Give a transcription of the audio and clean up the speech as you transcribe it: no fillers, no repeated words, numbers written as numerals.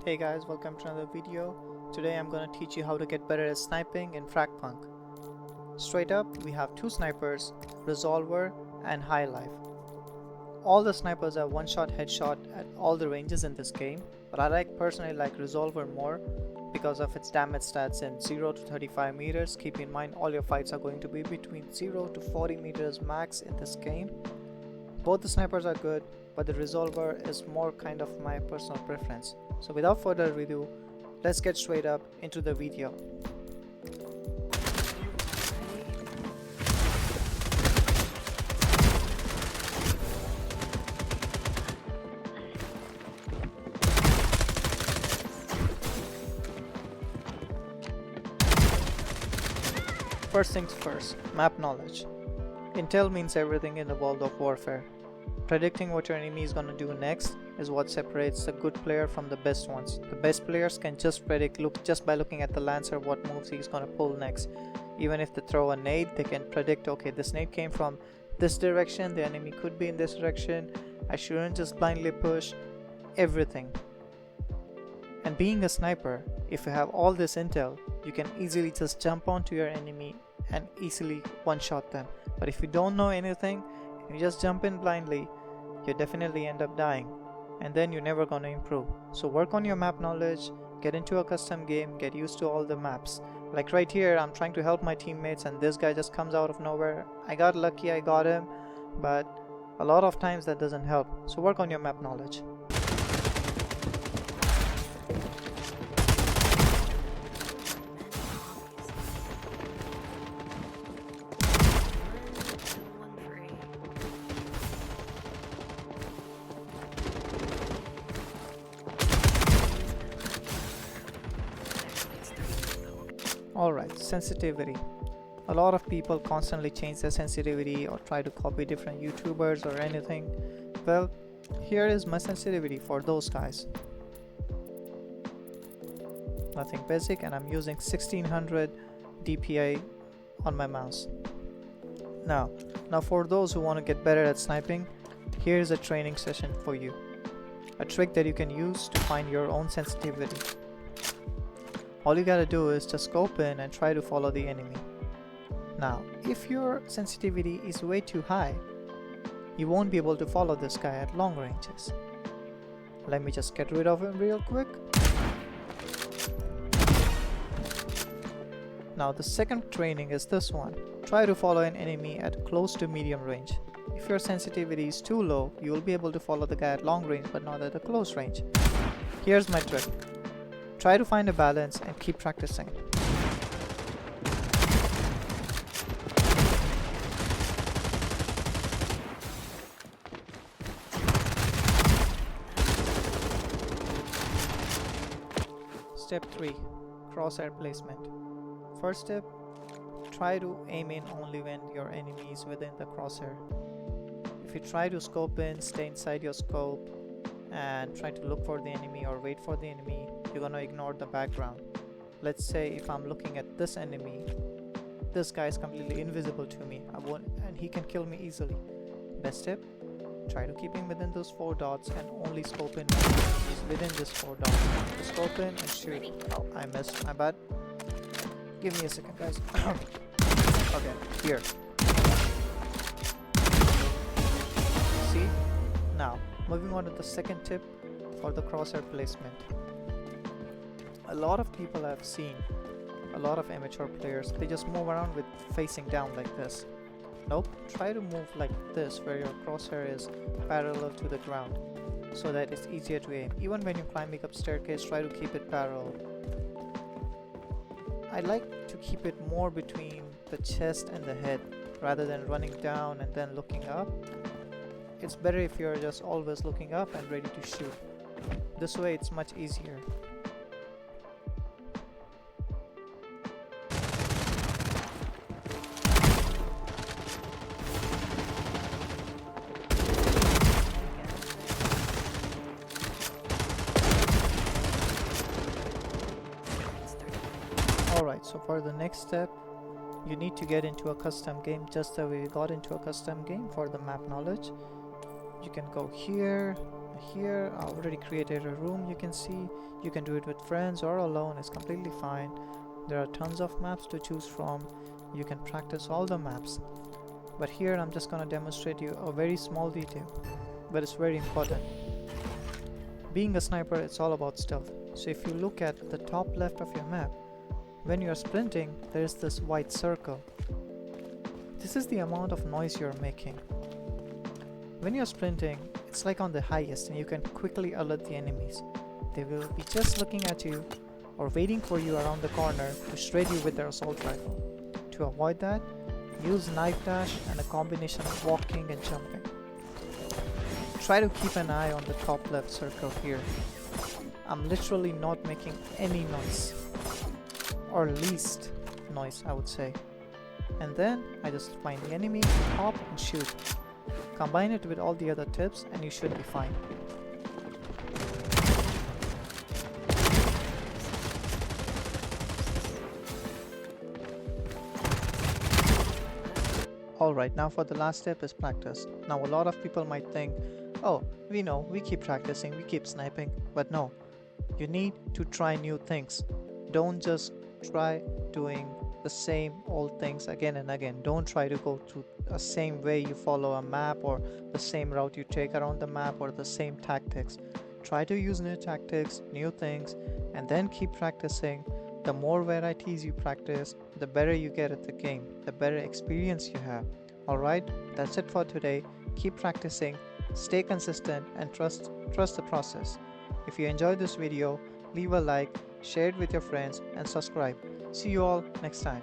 Hey guys, welcome to another video. Today I'm gonna teach you how to get better at sniping in Fragpunk. Straight up, we have two snipers, Resolver and High Life. All the snipers are one-shot headshot at all the ranges in this game, but I personally like Resolver more because of its damage stats in 0 to 35 meters. Keep in mind all your fights are going to be between 0 to 40 meters max in this game. Both the snipers are good, but the Resolver is more kind of my personal preference. So without further ado, let's get straight up into the video. First things first, map knowledge. Intel means everything in the world of warfare. Predicting what your enemy is going to do next is what separates a good player from the best ones. The best players can just predict just by looking at the Lancer what moves he's going to pull next. Even if they throw a nade, they can predict, okay, this nade came from this direction, the enemy could be in this direction, I shouldn't just blindly push, everything. And being a sniper, if you have all this intel, you can easily just jump onto your enemy and easily one-shot them. But if you don't know anything, you just jump in blindly, you definitely end up dying, and then you're never gonna improve. So work on your map knowledge, get into a custom game, get used to all the maps. Like right here, I'm trying to help my teammates and this guy just comes out of nowhere. I got lucky, I got him, but a lot of times that doesn't help. So work on your map knowledge. Alright, sensitivity. A lot of people constantly change their sensitivity or try to copy different YouTubers or anything. Well, here is my sensitivity for those guys. Nothing basic, and I'm using 1600 DPI on my mouse. Now for those who want to get better at sniping, here's a training session for you. A trick that you can use to find your own sensitivity. All you gotta do is just scope in and try to follow the enemy. Now, if your sensitivity is way too high, you won't be able to follow this guy at long ranges. Let me just get rid of him real quick. Now the second training is this one. Try to follow an enemy at close to medium range. If your sensitivity is too low, you will be able to follow the guy at long range but not at a close range. Here's my trick. Try to find a balance and keep practicing. Step 3. Crosshair placement. First step, try to aim in only when your enemy is within the crosshair. If you try to scope in, stay inside your scope and try to look for the enemy or wait for the enemy, you're gonna ignore the background. Let's say if I'm looking at this enemy, this guy is completely invisible to me, and he can kill me easily. Best tip, try to keep him within those 4 dots and only scope in within this 4 dots. Scope in and shoot. Oh, I missed, my bad. Give me a second, guys. Okay, here. See? Now, moving on to the second tip for the crosshair placement. A lot of people I've seen, a lot of amateur players, they just move around with facing down like this. Nope, try to move like this where your crosshair is parallel to the ground so that it's easier to aim. Even when you're climbing up staircase, try to keep it parallel. I like to keep it more between the chest and the head rather than running down and then looking up. It's better if you're just always looking up and ready to shoot. This way it's much easier. Alright, so for the next step, you need to get into a custom game just the way we got into a custom game for the map knowledge. You can go here here I already created a room. You can see you can do it with friends or alone, it's completely fine. There are tons of maps to choose from. You can practice all the maps, but here I'm just gonna demonstrate you a very small detail, but it's very important. Being a sniper, it's all about stealth. So if you look at the top left of your map, when you are sprinting, there is this white circle. This is the amount of noise you're making. When you're sprinting, it's like on the highest and you can quickly alert the enemies. They will be just looking at you or waiting for you around the corner to shred you with their assault rifle. To avoid that, use knife dash and a combination of walking and jumping. Try to keep an eye on the top left circle here. I'm literally not making any noise, or least noise I would say. And then I just find the enemy, hop and shoot. Combine it with all the other tips and you should be fine. Alright, now for the last step is practice. Now a lot of people might think, oh, we know, we keep practicing, we keep sniping, but no. You need to try new things. Don't just try doing the same old things again and again. Don't try to go through the same way you follow a map or the same route you take around the map or the same tactics. Try to use new tactics, new things, and then keep practicing. The more varieties you practice, the better you get at the game, the better experience you have. Alright, that's it for today. Keep practicing, stay consistent, and trust the process. If you enjoyed this video, leave a like, share it with your friends, and subscribe. See you all next time.